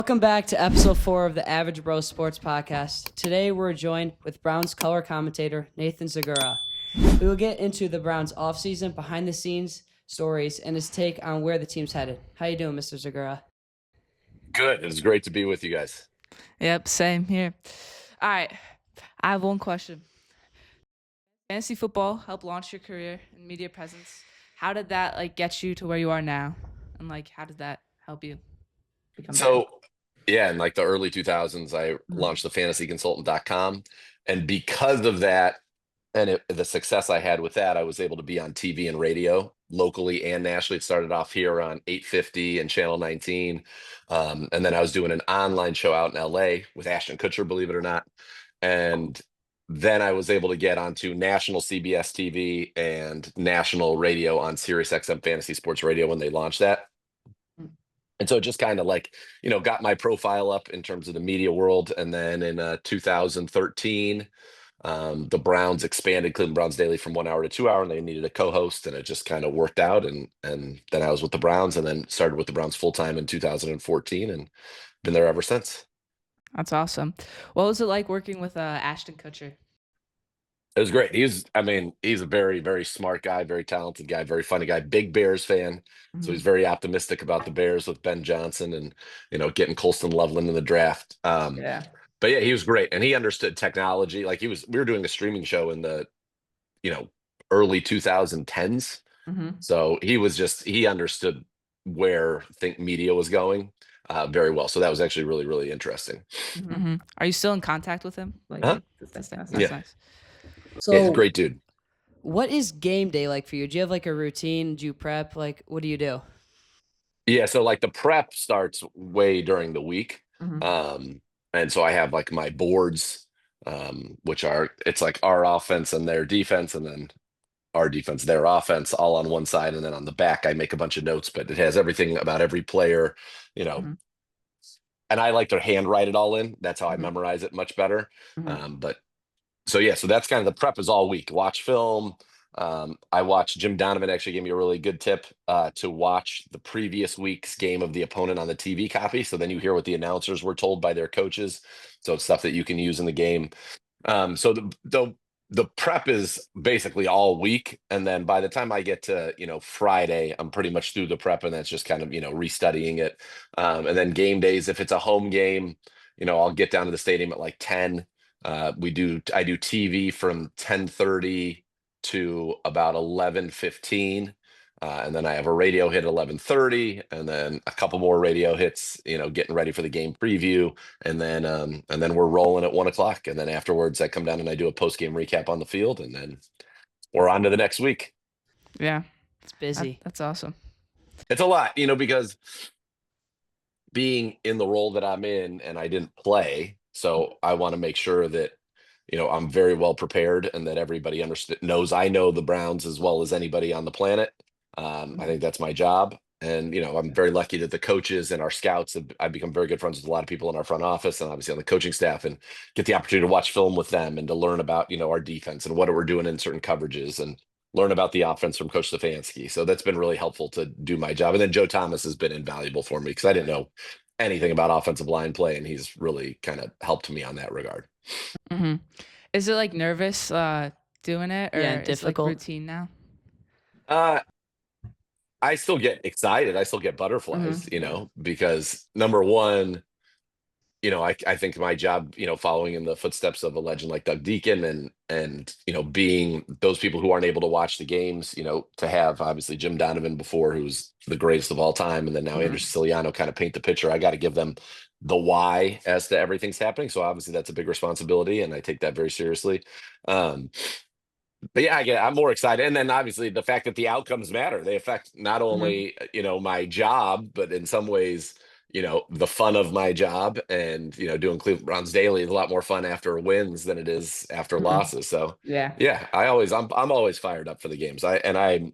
Welcome back to episode 4 of the Average Bro Sports Podcast. Today we're joined with Browns color commentator Nathan Zegura. We will get into the Browns offseason, behind-the-scenes stories, and his take on where the team's headed. How you doing, Mr. Zegura? Good. It's great to be with you guys. Yep, same here. All right, I have one question. Fantasy football helped launch your career in media presence. How did that get you to where you are now? And how did that help you become better? So, yeah, in like the early 2000s, I launched the fantasyconsultant.com. And because of that, and the success I had with that, I was able to be on TV and radio locally and nationally. It started off here on 850 and Channel 19. And then I was doing an online show out in LA with Ashton Kutcher, believe it or not. And then I was able to get onto national CBS TV and national radio on Sirius XM Fantasy Sports Radio when they launched that. And so it just kind of got my profile up in terms of the media world. And then in 2013, the Browns expanded Cleveland Browns Daily from 1 hour to 2 hour, and they needed a co-host, and it just kind of worked out. And then I was with the Browns, and then started with the Browns full time in 2014, and been there ever since. That's awesome. What was it like working with Ashton Kutcher? It was great. He's a very, very smart guy, very talented guy, very funny guy, big Bears fan. So he's very optimistic about the Bears with Ben Johnson and, getting Colston Loveland in the draft. Yeah. But yeah, he was great. And he understood technology. We were doing a streaming show in the, early 2010s. So he understood where media was going very well. So that was actually really, really interesting. Are you still in contact with him? That's Yeah. nice. So, Yeah, he's a great dude. what is game day like for you? Do you have a routine? Do you prep? What do you do? Yeah, so the prep starts way during the week. And so I have my boards, which it's like our offense and their defense, and then our defense, their offense, all on one side. And then on the back, I make a bunch of notes, but it has everything about every player, and I like to handwrite it all in. That's how I memorize it much better. So that's kind of the prep is all week. Watch film. I watched Jim Donovan actually gave me a really good tip to watch the previous week's game of the opponent on the TV copy. So then you hear what the announcers were told by their coaches. So it's stuff that you can use in the game. So the prep is basically all week. And then by the time I get to, Friday, I'm pretty much through the prep, and that's just kind of, restudying it. And then game days, if it's a home game, I'll get down to the stadium at 10. I do TV from 10:30 to about 11:15. And then I have a radio hit at 11:30, and then a couple more radio hits, getting ready for the game preview. And then we're rolling at 1 o'clock. And then afterwards I come down and I do a post game recap on the field, and then we're on to the next week. Yeah. It's busy. That's awesome. It's a lot, because being in the role that I'm in and I didn't play, so I want to make sure that I'm very well prepared and that everybody knows I know the Browns as well as anybody on the planet. I think that's my job. And, I'm very lucky that the coaches and our scouts I've become very good friends with a lot of people in our front office and obviously on the coaching staff, and get the opportunity to watch film with them and to learn about, our defense and what we're doing in certain coverages, and learn about the offense from Coach Stefanski. So that's been really helpful to do my job. And then Joe Thomas has been invaluable for me because I didn't know anything about offensive line play, and he's really kind of helped me on that regard. Is it nervous doing it, or Yeah, difficult? is it routine now? I still get excited. I still get butterflies, because number one, I think my job, following in the footsteps of a legend like Doug Deacon, and being those people who aren't able to watch the games, to have obviously Jim Donovan before, who's the greatest of all time, and then now Andrew Siciliano kind of paint the picture. I got to give them the why as to everything's happening. So obviously that's a big responsibility, and I take that very seriously. But yeah, I'm more excited. And then obviously the fact that the outcomes matter. They affect not only, my job, but in some ways, the fun of my job. And, doing Cleveland Browns Daily is a lot more fun after wins than it is after losses. So yeah, I'm always fired up for the games. I'm,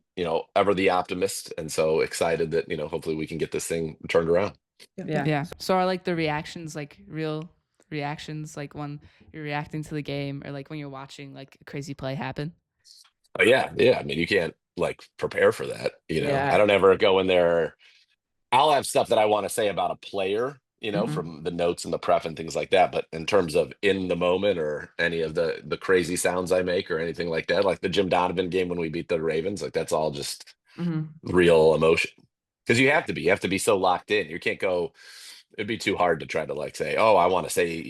ever the optimist. And so excited that, hopefully we can get this thing turned around. Yeah. So are the reactions real reactions, when you're reacting to the game, or when you're watching a crazy play happen? Oh yeah. I mean, you can't prepare for that. Yeah. I don't ever go in there. I'll have stuff that I want to say about a player, from the notes and the prep and things like that. But in terms of in the moment or any of the crazy sounds I make or anything like that, like the Jim Donovan game when we beat the Ravens, like that's all just real emotion. Because you have to be so locked in. You can't go, it'd be too hard to try to like say, oh, I want to say,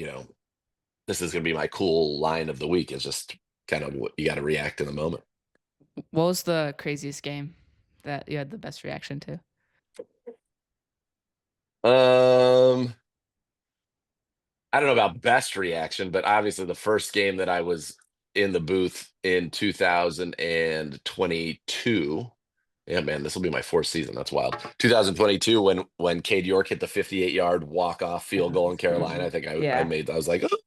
this is going to be my cool line of the week. It's just kind of what you got to react in the moment. What was the craziest game that you had the best reaction to? I don't know about best reaction, but obviously the first game that I was in the booth in 2022. Yeah, man, this will be my fourth season. That's wild. 2022, when Cade York hit the 58-yard walk-off field goal in Carolina. I think I was like, oh,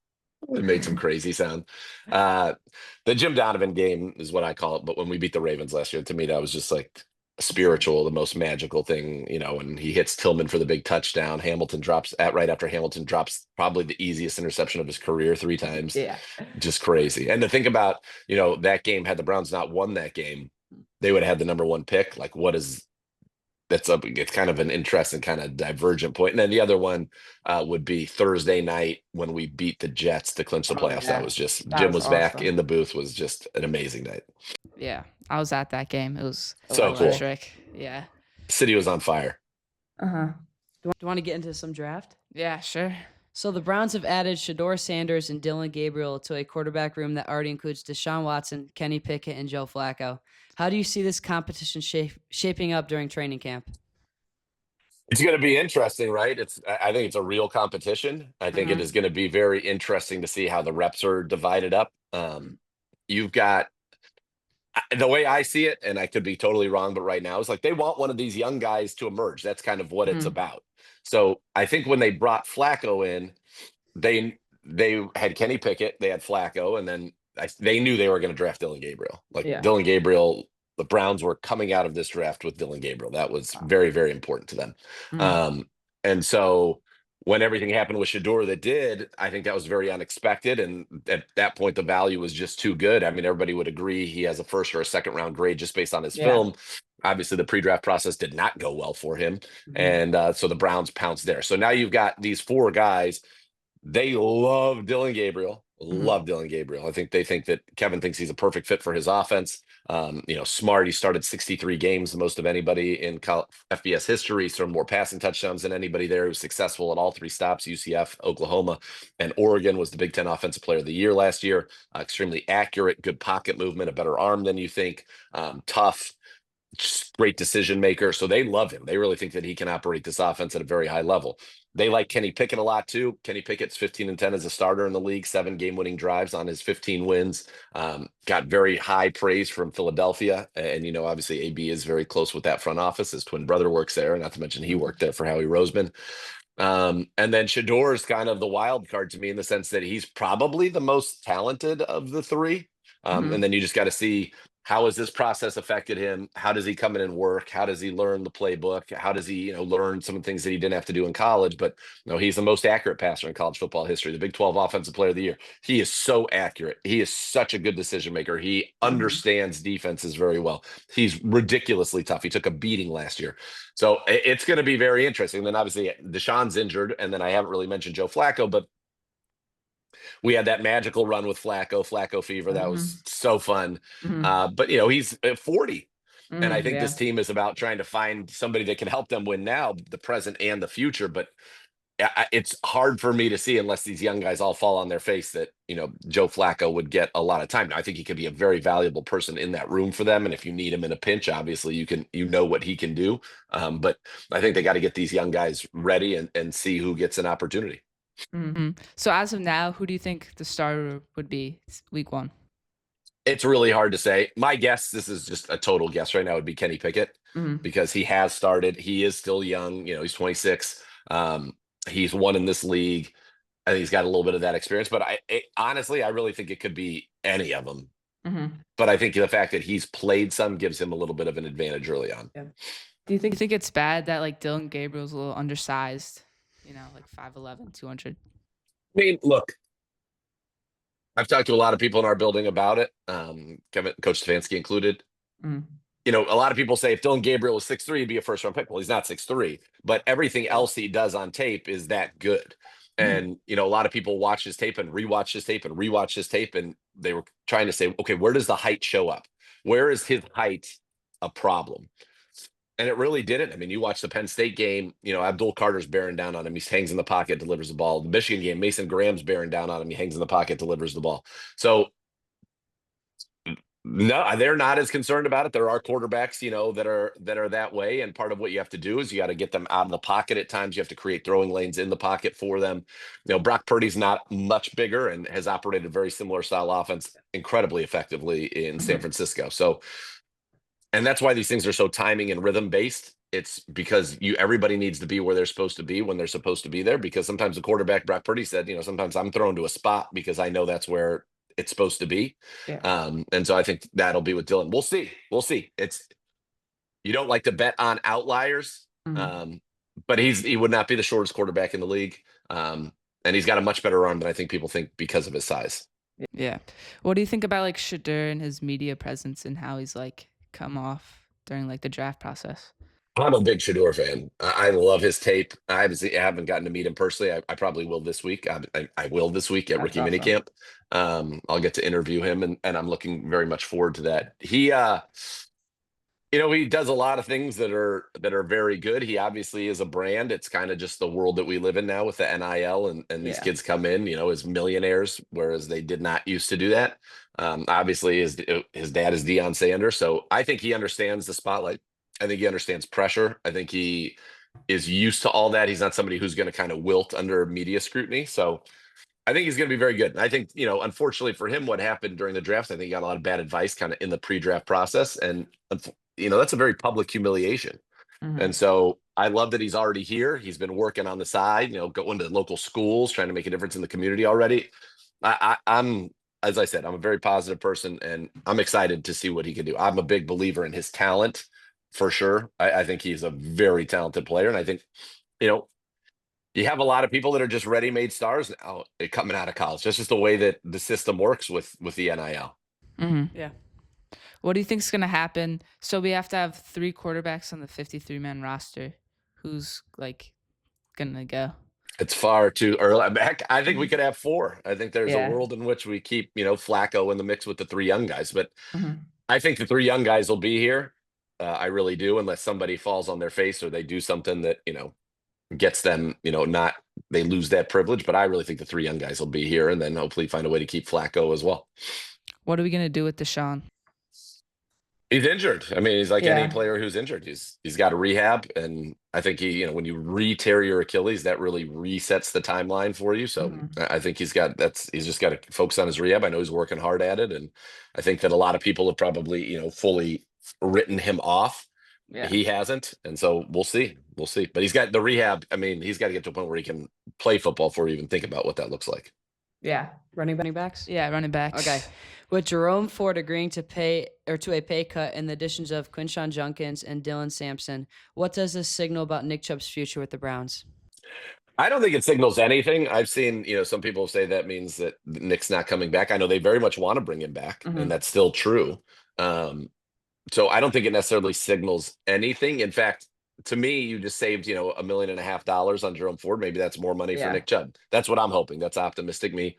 it made some crazy sound. The Jim Donovan game is what I call it. But when we beat the Ravens last year, to me, that was just like spiritual, the most magical thing, when he hits Tillman for the big touchdown. Hamilton drops right after Hamilton drops probably the easiest interception of his career 3 times. Yeah. Just crazy. And to think about, that game, had the Browns not won that game, they would have had the number 1 pick. Like, it's kind of an interesting kind of divergent point. And then the other one would be Thursday night when we beat the Jets to clinch the playoffs. Yeah. That was just, That Jim was was back awesome. in the booth, was just an amazing night. Yeah, I was at that game. It was So cool. electric. Yeah. City was on fire. Do you want to get into some draft? Yeah, sure. So the Browns have added Rashod Sanders and Dylan Gabriel to a quarterback room that already includes Deshaun Watson, Kenny Pickett, and Joe Flacco. How do you see this competition shaping up during training camp? It's going to be interesting, right? I think it's a real competition. I think it is going to be very interesting to see how the reps are divided up. You've got, the way I see it, and I could be totally wrong, but right now it's like they want one of these young guys to emerge. That's kind of what it's about. So I think when they brought Flacco in, they had Kenny Pickett, they had Flacco, and then they knew they were going to draft Dylan Gabriel. Dylan Gabriel, the Browns were coming out of this draft with Dylan Gabriel. That was very, very important to them. And so when everything happened with Shador that did, I think that was very unexpected. And at that point, the value was just too good. I mean, everybody would agree he has a first or a second round grade just based on his film. Obviously, the pre-draft process did not go well for him. And so the Browns pounced there. So now you've got these 4 guys. They love Dylan Gabriel. Love Dylan Gabriel. I think they think that Kevin thinks he's a perfect fit for his offense. Smart. He started 63 games, the most of anybody in FBS history. He's thrown more passing touchdowns than anybody there. He was successful at all 3 stops: UCF, Oklahoma, and Oregon. Was the Big Ten Offensive Player of the Year last year. Extremely accurate, good pocket movement, a better arm than you think. Tough. Just great decision maker. So they love him. They really think that he can operate this offense at a very high level. They like Kenny Pickett a lot too. Kenny Pickett's 15-10 as a starter in the league, 7 game-winning drives on his 15 wins. Got very high praise from Philadelphia. And, obviously AB is very close with that front office. His twin brother works there, not to mention he worked there for Howie Roseman. And then Shador is kind of the wild card to me in the sense that he's probably the most talented of the 3. And then you just got to see, how has this process affected him? How does he come in and work? How does he learn the playbook? How does he, learn some of the things that he didn't have to do in college? But he's the most accurate passer in college football history, the Big 12 Offensive Player of the Year. He is so accurate. He is such a good decision maker. He understands defenses very well. He's ridiculously tough. He took a beating last year. So it's going to be very interesting. Then obviously Deshaun's injured, and then I haven't really mentioned Joe Flacco, but we had that magical run with Flacco fever. That was so fun. But he's 40. And I think this team is about trying to find somebody that can help them win now, the present and the future. But it's hard for me to see, unless these young guys all fall on their face, that, Joe Flacco would get a lot of time. Now, I think he could be a very valuable person in that room for them. And if you need him in a pinch, obviously you know what he can do. But I think they got to get these young guys ready and see who gets an opportunity. So as of now, who do you think the starter would be week 1? It's really hard to say. My guess, this is just a total guess right now, would be Kenny Pickett, because he has started. He is still young. He's 26. He's won in this league. I think he's got a little bit of that experience. But honestly, I really think it could be any of them. But I think the fact that he's played some gives him a little bit of an advantage early on. Yeah. Do you think it's bad that Dylan Gabriel's a little undersized? 5'11", 200. I mean, look, I've talked to a lot of people in our building about it, Coach Stefanski included. a lot of people say if Dylan Gabriel was 6'3", he'd be a first round pick. Well, he's not 6'3", but everything else he does on tape is that good. And, a lot of people watch his tape and rewatch his tape and rewatch his tape. And they were trying to say, okay, where does the height show up? Where is his height a problem? And it really didn't. I mean, you watch the Penn State game, Abdul Carter's bearing down on him. He hangs in the pocket, delivers the ball. The Michigan game, Mason Graham's bearing down on him. He hangs in the pocket, delivers the ball. So, no, they're not as concerned about it. There are quarterbacks, that are that way. And part of what you have to do is you got to get them out of the pocket at times. You have to create throwing lanes in the pocket for them. Brock Purdy's not much bigger and has operated a very similar style offense incredibly effectively in San Francisco. So, and that's why these things are so timing and rhythm based. It's because everybody needs to be where they're supposed to be when they're supposed to be there. Because sometimes the quarterback, Brock Purdy said, sometimes I'm thrown to a spot because I know that's where it's supposed to be. Yeah. And so I think that'll be with Dylan. We'll see. You don't like to bet on outliers, but he would not be the shortest quarterback in the league. And he's got a much better arm than I think people think because of his size. Yeah. What do you think about like Shedeur and his media presence and how he's like come off during like the draft process? I'm a big Shedeur fan. I love his tape. I haven't gotten to meet him personally. I probably will this week. I will this week at That's Rookie awesome. Minicamp. I'll get to interview him, and I'm looking very much forward to that. He does a lot of things that are very good. He obviously is a brand. It's kind of just the world that we live in now with the NIL, and these kids come in, as millionaires, whereas they did not used to do that. Obviously, his dad is Deion Sanders, so I think he understands the spotlight. I think he understands pressure. I think he is used to all that. He's not somebody who's going to kind of wilt under media scrutiny. So I think he's going to be very good. And I think, unfortunately for him, what happened during the draft, I think he got a lot of bad advice kind of in the pre-draft process. And, that's a very public humiliation. And so I love that he's already here. He's been working on the side, going to local schools, trying to make a difference in the community already. I'm, as I said, I'm a very positive person, and I'm excited to see what he can do. I'm a big believer in his talent. For sure. I think he's a very talented player. And I think, you have a lot of people that are just ready-made stars now coming out of college. That's just the way that the system works with the NIL. Yeah. What do you think is going to happen? So we have to have 3 quarterbacks on the 53-man roster. Who's like going to go? It's far too early. Heck, I think we could have 4. I think there's a world in which we keep, Flacco in the mix with the 3 young guys. But I think the 3 young guys will be here. I really do, unless somebody falls on their face or they do something that, gets them, not they lose that privilege. But I really think the 3 young guys will be here, and then hopefully find a way to keep Flacco as well. What are we going to do with Deshaun? He's injured. I mean, he's like any player who's injured. He's got a rehab, and I think when you re-tear your Achilles, that really resets the timeline for you. So I think he's just got to focus on his rehab. I know he's working hard at it, and I think that a lot of people have probably fully written him off. Yeah. He hasn't, and so we'll see. But he's got the rehab. I mean, he's got to get to a point where he can play football before you even think about what that looks like. Yeah. Running backs? Yeah, running backs. Okay. With Jerome Ford agreeing to a pay cut and the additions of Quinshawn Junkins and Dylan Sampson, what does this signal about Nick Chubb's future with the Browns? I don't think it signals anything. I've seen, some people say that means that Nick's not coming back. I know they very much want to bring him back, and that's still true. So I don't think it necessarily signals anything. In fact, to me, you just saved, $1.5 million on Jerome Ford. Maybe that's more money for Nick Chubb. That's what I'm hoping. That's optimistic me.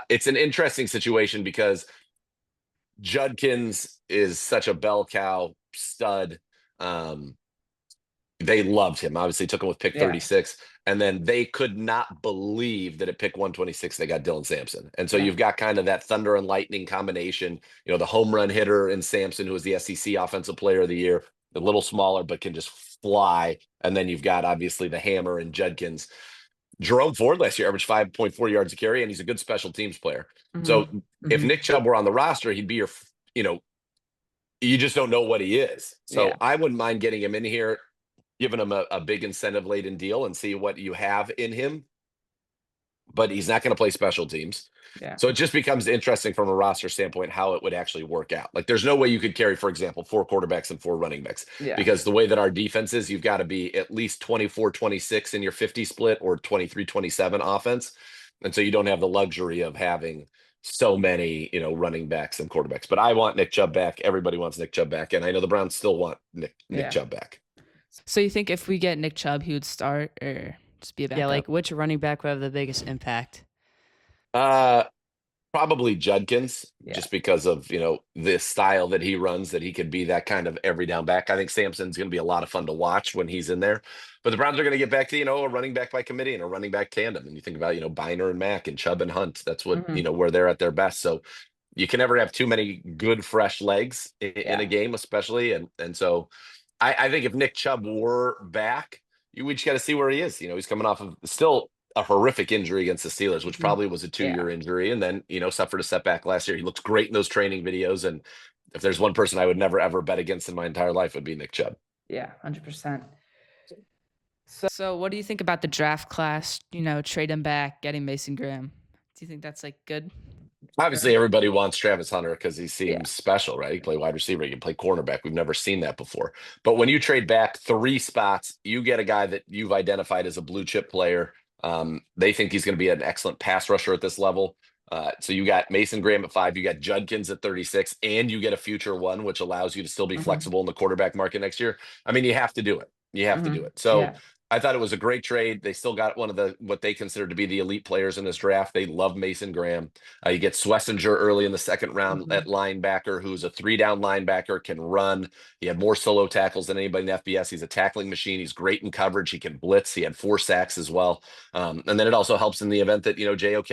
It's an interesting situation because Judkins is such a bell cow stud. They loved him. Obviously, took him with pick 36. And then they could not believe that at pick 126, they got Dylan Sampson. And so you've got kind of that thunder and lightning combination, the home run hitter in Sampson, who was the SEC Offensive Player of the Year, a little smaller, but can just fly. And then you've got obviously the hammer and Judkins. Jerome Ford last year averaged 5.4 yards a carry, and he's a good special teams player. So if Nick Chubb were on the roster, he'd be your, you just don't know what he is. So I wouldn't mind getting him in here, giving him a big incentive-laden deal and see what you have in him. But he's not going to play special teams. Yeah. So it just becomes interesting from a roster standpoint how it would actually work out. Like there's no way you could carry, for example, 4 quarterbacks and 4 running backs. Yeah. Because the way that our defense is, you've got to be at least 24-26 in your 50 split or 23-27 offense. And so you don't have the luxury of having so many, running backs and quarterbacks. But I want Nick Chubb back. Everybody wants Nick Chubb back, and I know the Browns still want Nick Chubb back. So you think if we get Nick Chubb, he would start or just be a backup? Yeah, like which running back would have the biggest impact? Probably Judkins, just because of the style that he runs, that he could be that kind of every down back. I think Sampson's going to be a lot of fun to watch when he's in there. But the Browns are going to get back to a running back by committee and a running back tandem. And you think about Biner and Mack and Chubb and Hunt. That's what where they're at their best. So you can never have too many good fresh legs in a game, especially. And so I think if Nick Chubb were back, we just got to see where he is. He's coming off of still a horrific injury against the Steelers, which probably was a 2-year injury, and then suffered a setback last year. He looked great in those training videos, and if there's one person I would never ever bet against in my entire life, it would be Nick Chubb. Yeah, 100%. So what do you think about the draft class? Trade him back, getting Mason Graham. Do you think that's good? Obviously, everybody wants Travis Hunter because he seems special, right? He can play wide receiver, he can play cornerback. We've never seen that before. But when you trade back 3 spots, you get a guy that you've identified as a blue chip player. They think he's going to be an excellent pass rusher at this level. So you got Mason Graham at 5, you got Judkins at 36, and you get a future one, which allows you to still be flexible in the quarterback market next year. I mean, you have to do it. You have to do it. So I thought it was a great trade. They still got one of what they consider to be the elite players in this draft. They love Mason Graham. You get Schlesinger early in the second round at linebacker, who's a 3-down linebacker, can run. He had more solo tackles than anybody in FBS. He's a tackling machine. He's great in coverage. He can blitz. He had 4 sacks as well. And then it also helps in the event that, JOK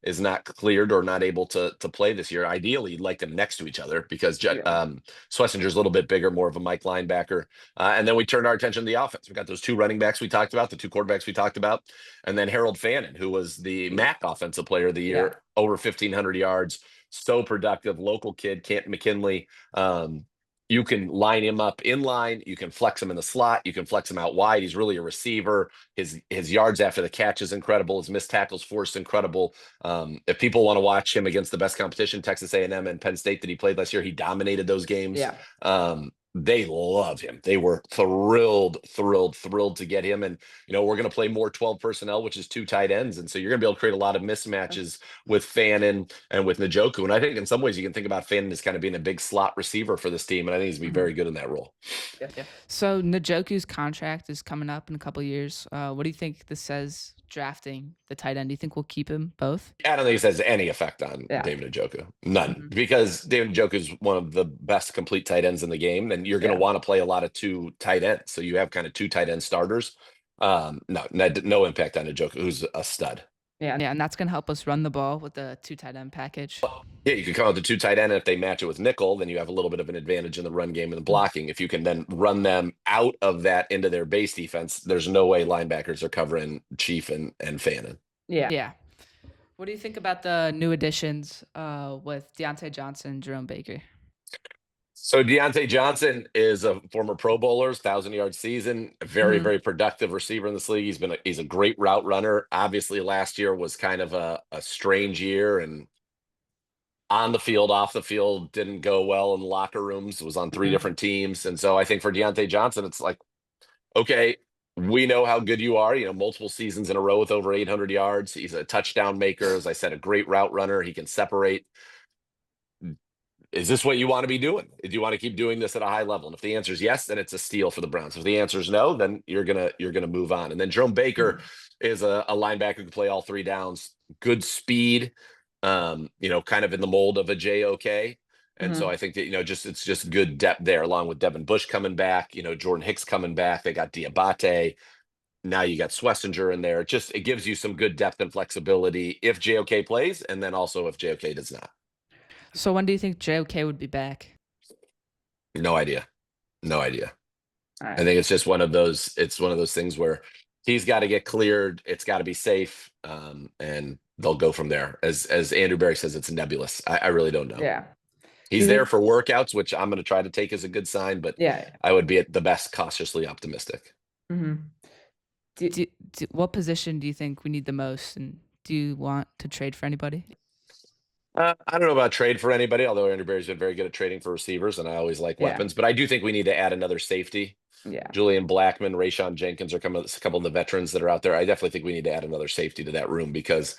is not cleared or not able to play this year. Ideally, you'd like them next to each other because Schlesinger's a little bit bigger, more of a Mike linebacker. And then we turned our attention to the offense. We got those 2 running backs we talked about, the 2 quarterbacks we talked about, and then Harold Fannin, who was the MAC Offensive Player of the Year, over 1,500 yards, so productive, local kid, Canton McKinley. You can line him up in line. You can flex him in the slot. You can flex him out wide. He's really a receiver. His yards after the catch is incredible. His missed tackles forced incredible. If people want to watch him against the best competition, Texas A&M and Penn State that he played last year, he dominated those games. They love him. They were thrilled to get him. And, we're going to play more 12 personnel, which is 2 tight ends. And so you're going to be able to create a lot of mismatches with Fannin and with Njoku. And I think in some ways you can think about Fannin as kind of being a big slot receiver for this team. And I think he's going to be very good in that role. So Njoku's contract is coming up in a couple of years. What do you think this says drafting the tight end? Do you think we'll keep him both? I don't think it has any effect on David Njoku. None. Because David Njoku is one of the best complete tight ends in the game, and you're going to want to play a lot of 2 tight ends. So you have kind of 2 tight end starters. No impact on Njoku, who's a stud. Yeah, and that's going to help us run the ball with the 2 tight end package. Yeah, you can come out with the 2 tight end, and if they match it with nickel, then you have a little bit of an advantage in the run game and the blocking. If you can then run them out of that into their base defense, there's no way linebackers are covering Chief and Fannin. Yeah. What do you think about the new additions with Deontay Johnson and Jerome Baker? So Deontay Johnson is a former Pro Bowler, 1,000-yard season, a very, very productive receiver in this league. He's a great route runner. Obviously, last year was kind of a strange year, and on the field, off the field, didn't go well in locker rooms. It was on 3 different teams. And so I think for Deontay Johnson, it's like, okay, we know how good you are, multiple seasons in a row with over 800 yards. He's a touchdown maker. As I said, a great route runner. He can separate. Is this what you want to be doing? Do you want to keep doing this at a high level? And if the answer is yes, then it's a steal for the Browns. If the answer is no, then you're gonna move on. And then Jerome Baker is a linebacker who can play all 3 downs, good speed, kind of in the mold of a JOK. And so I think that, it's just good depth there, along with Devin Bush coming back, Jordan Hicks coming back. They got Diabate. Now you got Schlesinger in there. It gives you some good depth and flexibility if JOK plays, and then also if JOK does not. So when do you think JOK would be back? No idea. Right. I think it's just one of those things where he's got to get cleared. It's got to be safe. And they'll go from there. As Andrew Berry says, it's nebulous. I really don't know. Yeah. He's there for workouts, which I'm going to try to take as a good sign, but I would be at the best cautiously optimistic. What position do you think we need the most? And do you want to trade for anybody? I don't know about trade for anybody, although Andrew Berry's been very good at trading for receivers, and I always like weapons. But I do think we need to add another safety. Julian Blackman, Rashod Jenkins are a couple of the veterans that are out there. I definitely think we need to add another safety to that room because,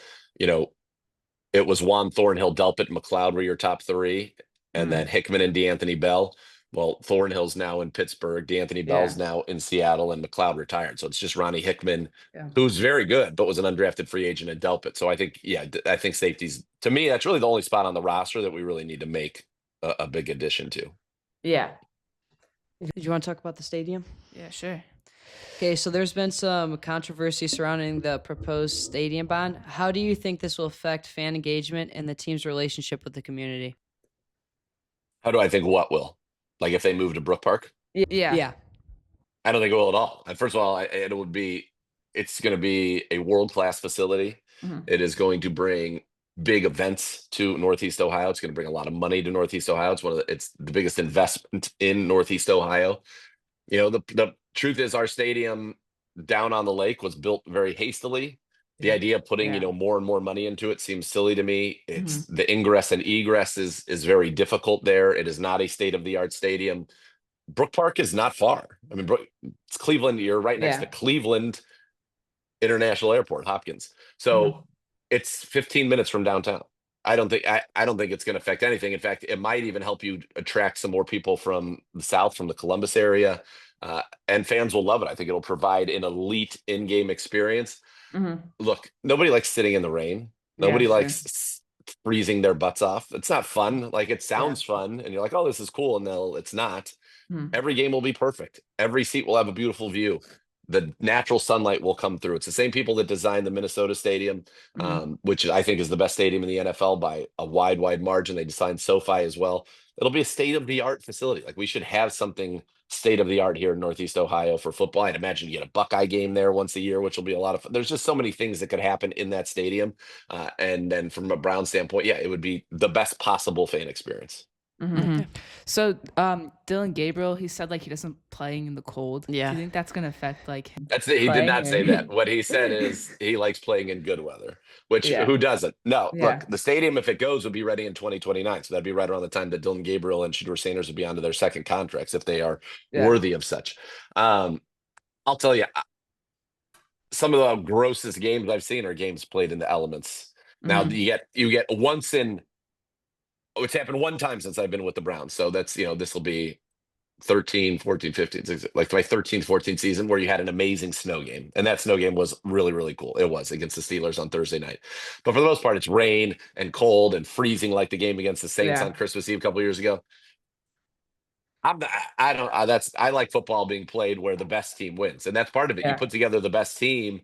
it was Juan Thornhill, Delpit, McLeod were your top three, and then Hickman and DeAnthony Bell. Well, Thornhill's now in Pittsburgh, DeAnthony Bell's now in Seattle, and McLeod retired. So it's just Ronnie Hickman, who's very good, but was an undrafted free agent at Delpit. So I think, I think safety's, to me, that's really the only spot on the roster that we really need to make a big addition to. Yeah. Did you want to talk about the stadium? Yeah, sure. Okay, so there's been some controversy surrounding the proposed stadium bond. How do you think this will affect fan engagement and the team's relationship with the community? How do I think what will? Like if they move to Brook Park? Yeah. I don't think it will at all. First of all, it's going to be a world-class facility. It is going to bring big events to Northeast Ohio. It's going to bring a lot of money to Northeast Ohio. It's the biggest investment in Northeast Ohio. The truth is our stadium down on the lake was built very hastily. The idea of putting, more and more money into it seems silly to me. It's the ingress and egress is very difficult there. It is not a state-of-the-art stadium. Brook Park is not far. I mean, it's Cleveland. You're right next to Cleveland International Airport, Hopkins. So it's 15 minutes from downtown. I don't think it's going to affect anything. In fact, it might even help you attract some more people from the South, from the Columbus area, and fans will love it. I think it'll provide an elite in-game experience. Look, nobody likes sitting in the rain. Nobody likes freezing their butts off. It's not fun. Like it sounds fun, and you're like, "Oh, this is cool," and it's not. Every game will be perfect. Every seat will have a beautiful view. The natural sunlight will come through. It's the same people that designed the Minnesota Stadium, which I think is the best stadium in the NFL by a wide margin. They designed SoFi as well. It'll be a state-of-the-art facility. Like we should have something state-of-the-art here in Northeast Ohio for football. I'd imagine you get a Buckeye game there once a year, which will be a lot of fun. There's just so many things that could happen in that stadium. And then from a Brown standpoint, it would be the best possible fan experience. So Dylan Gabriel, he said like he doesn't playing in the cold. Do you think that's gonna affect like him? He did not say that. What he said is he likes playing in good weather, which who doesn't? No, look, the stadium, if it goes, will be ready in 2029. So that'd be right around the time that Dylan Gabriel and Rashod Sanders would be onto their second contracts if they are worthy of such. I'll tell you, some of the grossest games I've seen are games played in the elements. Now you get once in. It's happened one time since I've been with the Browns. So that's, this will be 13, 14, 15, 16, like my 13th, 14th season where you had an amazing snow game. And that snow game was really, really cool. It was against the Steelers on Thursday night. But for the most part, it's rain and cold and freezing like the game against the Saints on Christmas Eve a couple years ago. I like football being played where the best team wins, and that's part of it. You put together the best team,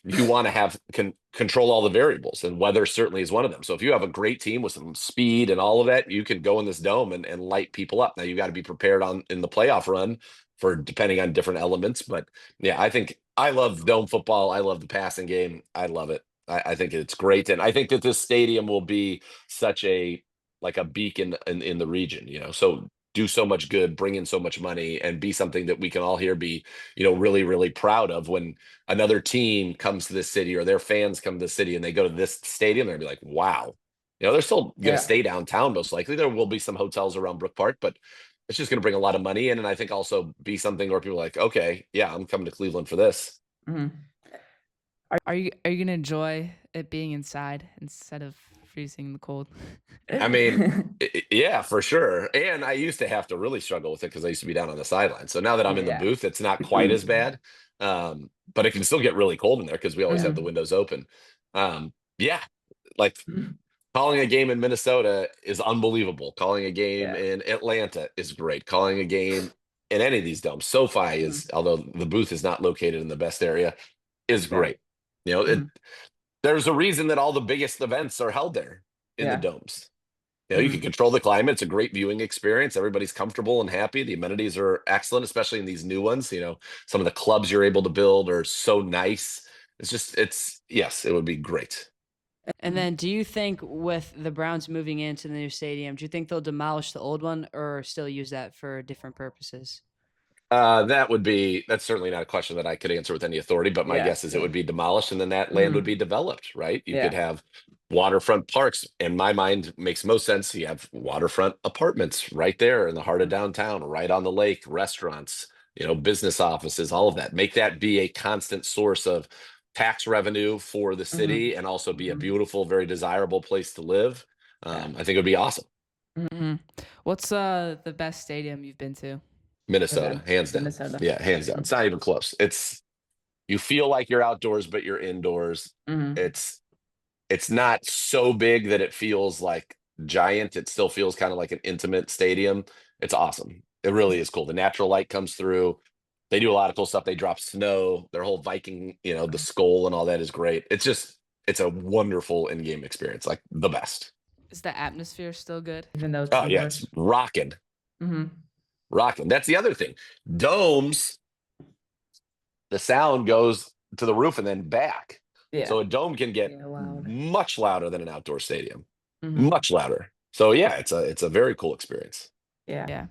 you want to have control all the variables, and weather certainly is one of them. So if you have a great team with some speed and all of that, you can go in this dome and light people up. Now you got to be prepared in the playoff run for depending on different elements. But I think I love dome football. I love the passing game. I love it. I think it's great, and I think that this stadium will be such a beacon in the region. So. Do so much good, bring in so much money, and be something that we can all here be, really, really proud of when another team comes to this city or their fans come to the city and they go to this stadium. They'll be like, wow, they're still going to stay downtown. Most likely there will be some hotels around Brook Park, but it's just going to bring a lot of money in. And I think also be something where people are like, okay, I'm coming to Cleveland for this. Are you going to enjoy it being inside instead of freezing in the cold? I mean, for sure. And I used to have to really struggle with it because I used to be down on the sideline. So now that I'm in the booth, it's not quite as bad. But it can still get really cold in there because we always have the windows open. Like calling a game in Minnesota is unbelievable. Calling a game in Atlanta is great. Calling a game in any of these domes. SoFi is, although the booth is not located in the best area, is great. There's a reason that all the biggest events are held there in the domes. You can control the climate. It's a great viewing experience. Everybody's comfortable and happy. The amenities are excellent, especially in these new ones. Some of the clubs you're able to build are so nice. Yes, it would be great. And then do you think with the Browns moving into the new stadium, do you think they'll demolish the old one or still use that for different purposes? That's certainly not a question that I could answer with any authority, but my guess is it would be demolished and then that land would be developed, right? You could have waterfront parks. In my mind, makes most sense. You have waterfront apartments right there in the heart of downtown, right on the lake, restaurants, business offices, all of that. Make that be a constant source of tax revenue for the city and also be a beautiful, very desirable place to live. I think it would be awesome. What's the best stadium you've been to? Minnesota, hands down. Minnesota. Yeah, hands down. It's not even close. You feel like you're outdoors, but you're indoors. It's not so big that it feels like giant. It still feels kind of like an intimate stadium. It's awesome. It really is cool. The natural light comes through. They do a lot of cool stuff. They drop snow. Their whole Viking, the skull and all that is great. It's a wonderful in-game experience, like the best. Is the atmosphere still good? Even though it's Oh yeah, it's rocking. Rocking. That's the other thing. Domes, the sound goes to the roof and then back. Yeah. So a dome can get loud. much louder than an outdoor stadium. Much louder. So yeah, it's a very cool experience. Yeah.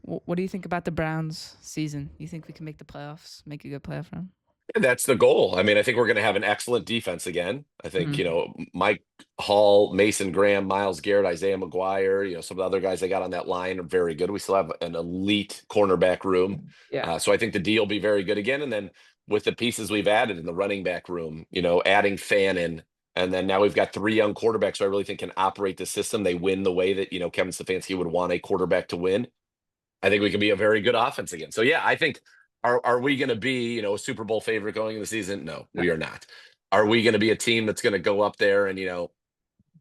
What do you think about the Browns season? You think we can make the playoffs, make a good playoff run? And that's the goal. I mean, I think we're going to have an excellent defense again. I think, Mike Hall, Mason Graham, Myles Garrett, Isaiah McGuire, some of the other guys they got on that line are very good. We still have an elite cornerback room. Yeah. So I think the D will be very good again. And then with the pieces we've added in the running back room, adding Fannin, and then now we've got 3 young quarterbacks who I really think can operate the system. They win the way that, Kevin Stefanski would want a quarterback to win. I think we can be a very good offense again. So yeah, I think are we going to be, a Super Bowl favorite going into the season? No, we are not. Are we going to be a team that's going to go up there and,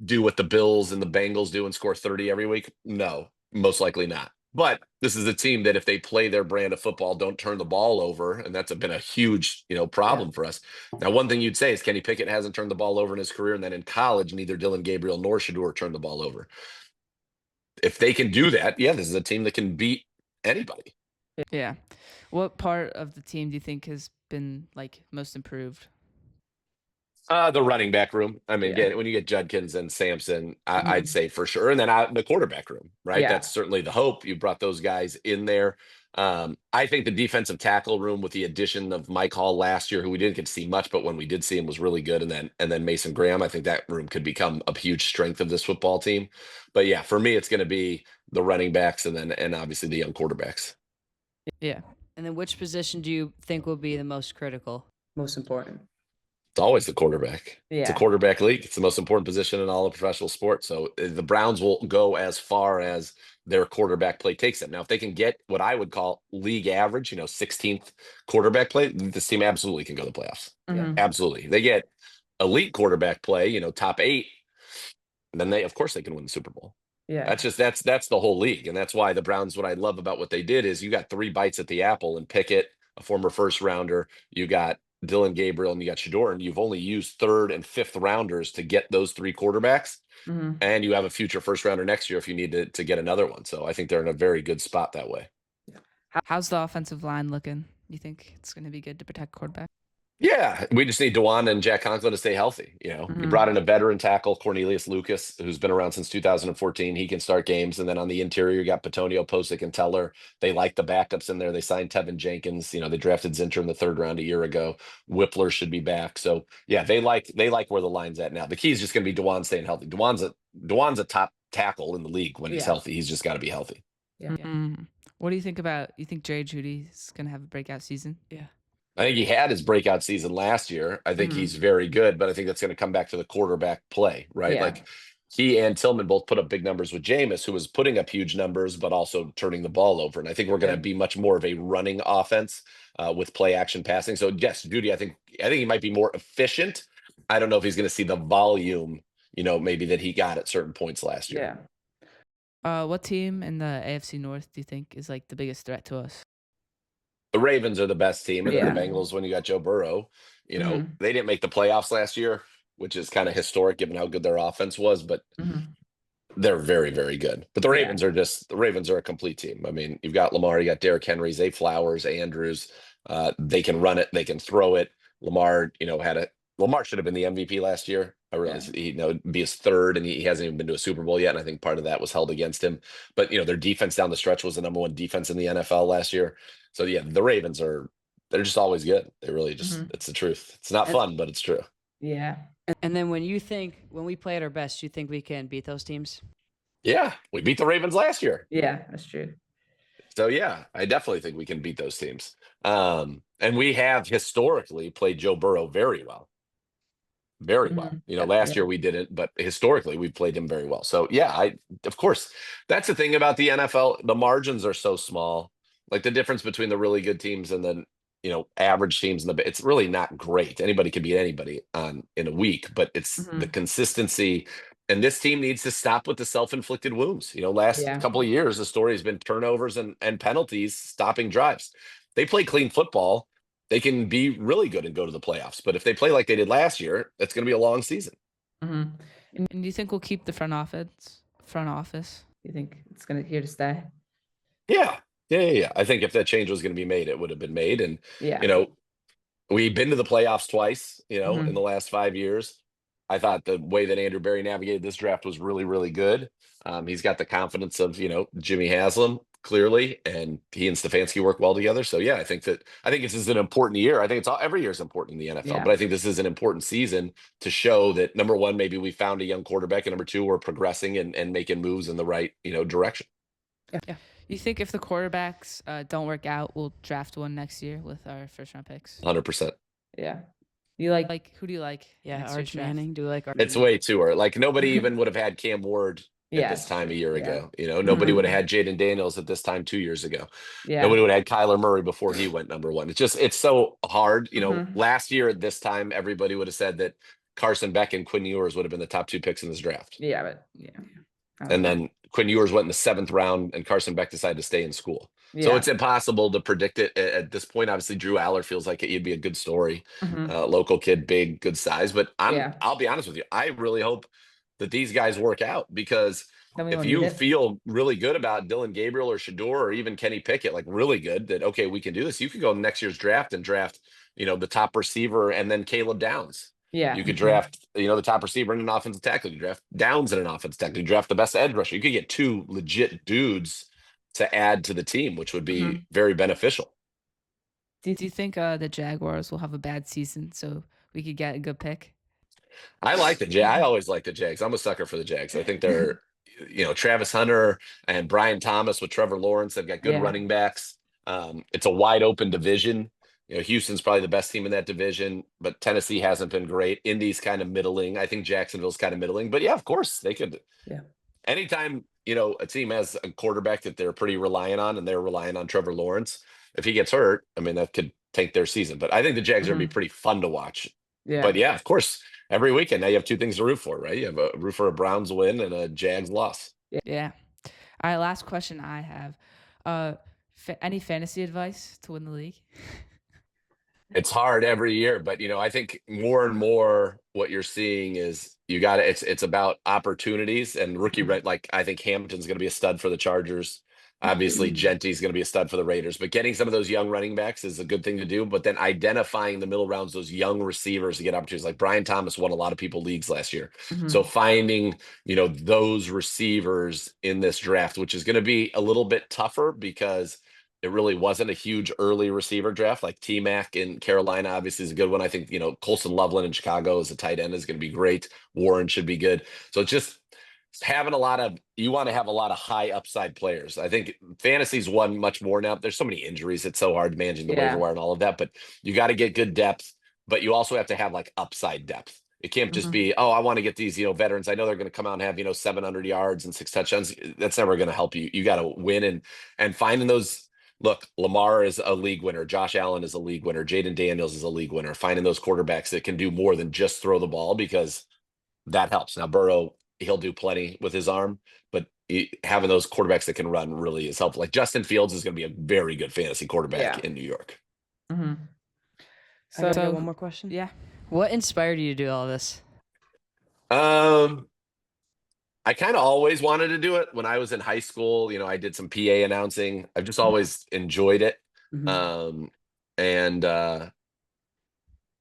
do what the Bills and the Bengals do and score 30 every week? No, most likely not. But this is a team that if they play their brand of football, don't turn the ball over. And that's been a huge, problem for us. Now, one thing you'd say is Kenny Pickett hasn't turned the ball over in his career. And then in college, neither Dylan Gabriel nor Shador turned the ball over. If they can do that, yeah, this is a team that can beat anybody. Yeah. What part of the team do you think has been most improved? The running back room. I mean, again, when you get Judkins and Sampson, I'd say for sure. And then the quarterback room, right? Yeah. That's certainly the hope. You brought those guys in there. I think the defensive tackle room with the addition of Mike Hall last year, who we didn't get to see much, but when we did see him was really good. And then Mason Graham, I think that room could become a huge strength of this football team. But yeah, for me, it's going to be the running backs and obviously the young quarterbacks. Yeah. And then which position do you think will be the most critical? Most important. It's always the quarterback. Yeah. It's a quarterback league. It's the most important position in all of professional sports. So the Browns will go as far as their quarterback play takes them. Now, if they can get what I would call league average, 16th quarterback play, this team absolutely can go to the playoffs. Absolutely. They get elite quarterback play, top 8, then of course they can win the Super Bowl. Yeah. That's the whole league. And that's why the Browns, what I love about what they did is you got 3 bites at the apple and Pickett, a former first rounder, you got Dylan Gabriel, and you got Shador, and you've only used 3rd and 5th rounders to get those 3 quarterbacks. And you have a future first rounder next year if you need to get another one. So I think they're in a very good spot that way. How's the offensive line looking? You think it's going to be good to protect quarterback? Yeah, we just need Dewan and Jack Conklin to stay healthy. You brought in a veteran tackle, Cornelius Lucas, who's been around since 2014. He can start games. And then on the interior, you got Petonio, Posick, and Teller. They like the backups in there. They signed Tevin Jenkins. They drafted Zinter in the 3rd round a year ago. Whippler should be back. So yeah, they like where the line's at now. The key is just going to be Dewan staying healthy. Dewan's a top tackle in the league when he's healthy. He's just got to be healthy. Yeah. What do you think about? You think Jerry Jeudy's going to have a breakout season? Yeah. I think he had his breakout season last year. I think he's very good, but I think that's going to come back to the quarterback play, right? Yeah. Like he and Tillman both put up big numbers with Jameis, who was putting up huge numbers, but also turning the ball over. And I think we're going to be much more of a running offense with play action passing. So yes, Judy, I think he might be more efficient. I don't know if he's going to see the volume, maybe that he got at certain points last year. Yeah. What team in the AFC North do you think is the biggest threat to us? The Ravens are the best team, and then the Yeah. Bengals, when you got Joe Burrow, they didn't make the playoffs last year, which is kind of historic given how good their offense was, but they're very, very good. But the Ravens are a complete team. I mean, you've got Lamar, you got Derrick Henry, Zay Flowers, Andrews. They can run it, they can throw it. Lamar, Lamar should have been the MVP last year. I realize be his 3rd, and he hasn't even been to a Super Bowl yet. And I think part of that was held against him. But their defense down the stretch was the number 1 defense in the NFL last year. So yeah, the Ravens they're just always good. They really just it's the truth. It's not fun, but it's true. Yeah. And then when we play at our best, you think we can beat those teams? Yeah, we beat the Ravens last year. Yeah, that's true. So yeah, I definitely think we can beat those teams. And we have historically played Joe Burrow very well. very well. Last year we didn't, but historically we've played him very well. So yeah, of course, that's the thing about the NFL. The margins are so small. Like the difference between the really good teams and then average teams it's really not great. Anybody can beat anybody in a week, but it's the consistency. And this team needs to stop with the self-inflicted wounds. Last couple of years, the story has been turnovers and penalties stopping drives. They play clean football, they can be really good and go to the playoffs. But if they play like they did last year, it's going to be a long season. And do you think we'll keep the front office? You think it's here to stay? Yeah. I think if that change was going to be made, it would have been made. And, we've been to the playoffs twice, in the last 5 years. I thought the way that Andrew Berry navigated this draft was really, really good. He's got the confidence of, Jimmy Haslam, clearly, and he and Stefanski work well together. So yeah, I think this is an important year. I think every year is important in the NFL, but I think this is an important season to show that, number one, maybe we found a young quarterback, and number two, we're progressing and making moves in the right, direction. Yeah. You think if the quarterbacks don't work out, we'll draft one next year with our first round picks? 100%. Yeah. You like who do you like? Yeah, Arch Manning. Do you like Arch It's way too early. Like nobody even would have had Cam Ward at this time a year ago. Nobody would have had Jaden Daniels at this time 2 years ago. Nobody would have had Kyler Murray before he went number one. It's so hard. Last year at this time, everybody would have said that Carson Beck and Quinn Ewers would have been the top 2 picks in this draft. And then Quinn Ewers went in the 7th round, and Carson Beck decided to stay in school. So it's impossible to predict it at this point. Obviously, Drew Aller feels like he'd be a good story. Local kid, big, good size. But I'll be honest with you. I really hope that these guys work out, because if you feel really good about Dylan Gabriel or Shador or even Kenny Pickett, like really good, that, okay, we can do this. You could go next year's draft and draft, the top receiver and then Caleb Downs. You could draft, the top receiver and an offensive tackle. You draft Downs and an offensive tackle. You draft the best edge rusher. You could get 2 legit dudes to add to the team, which would be very beneficial. Do you think the Jaguars will have a bad season so we could get a good pick? I like the Jags. I always like the Jags. I'm a sucker for the Jags. I think they're, Travis Hunter and Brian Thomas with Trevor Lawrence. They've got good running backs. It's a wide open division. Houston's probably the best team in that division, but Tennessee hasn't been great. Indy's kind of middling. I think Jacksonville's kind of middling. But yeah, of course, they could. Yeah. Anytime, a team has a quarterback that they're pretty reliant on, and they're relying on Trevor Lawrence, if he gets hurt, I mean, that could tank their season. But I think the Jags are going to be pretty fun to watch. Yeah. But yeah, of course, every weekend now you have 2 things to root for, right? You have a root for a Browns win and a Jags loss. Yeah. All right, last question I have. Any fantasy advice to win the league? It's hard every year, but I think more and more what you're seeing is it's about opportunities and rookie like I think Hampton's going to be a stud for the Chargers. Obviously, Genty's going to be a stud for the Raiders, but getting some of those young running backs is a good thing to do. But then identifying the middle rounds, those young receivers to get opportunities, like Brian Thomas won a lot of people leagues last year. So finding, those receivers in this draft, which is going to be a little bit tougher because it really wasn't a huge early receiver draft. Like T-Mac in Carolina obviously is a good one. I think, Colson Loveland in Chicago as a tight end is going to be great. Warren should be good. So it's just having you want to have a lot of high upside players. I think fantasy's won much more now. There's so many injuries. It's so hard managing the waiver wire and all of that, but you got to get good depth, but you also have to have like upside depth. It can't just be, I want to get these, veterans. I know they're going to come out and have, 700 yards and 6 touchdowns. That's never going to help you. You got to win and finding those. Look, Lamar is a league winner. Josh Allen is a league winner. Jaden Daniels is a league winner. Finding those quarterbacks that can do more than just throw the ball, because that helps. Now, Burrow, he'll do plenty with his arm, but having those quarterbacks that can run really is helpful. Like Justin Fields is going to be a very good fantasy quarterback in New York. So, one more question. Yeah. What inspired you to do all this? I kind of always wanted to do it when I was in high school. I did some PA announcing. I've just always enjoyed it. My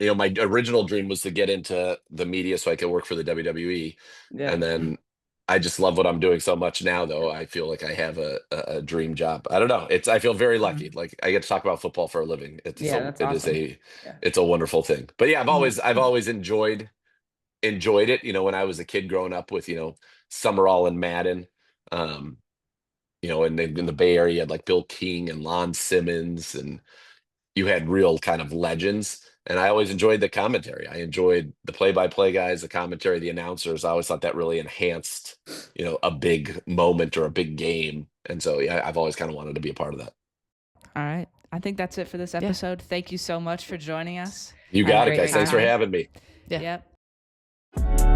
original dream was to get into the media so I could work for the WWE. And then I just love what I'm doing so much now, though. I feel like I have a dream job. I don't know. I feel very lucky. Like I get to talk about football for a living. It's a wonderful thing. But yeah, I've always enjoyed it. When I was a kid growing up with, Summerall and Madden, and in the Bay Area, you had like Bill King and Lon Simmons, and you had real kind of legends. And I always enjoyed the commentary. I enjoyed the play-by-play guys, the commentary, the announcers. I always thought that really enhanced, a big moment or a big game. And so, yeah, I've always kind of wanted to be a part of that. All right. I think that's it for this episode. Thank you so much for joining us. You got it, great guys. Thanks for time. having me. Yeah. Yep.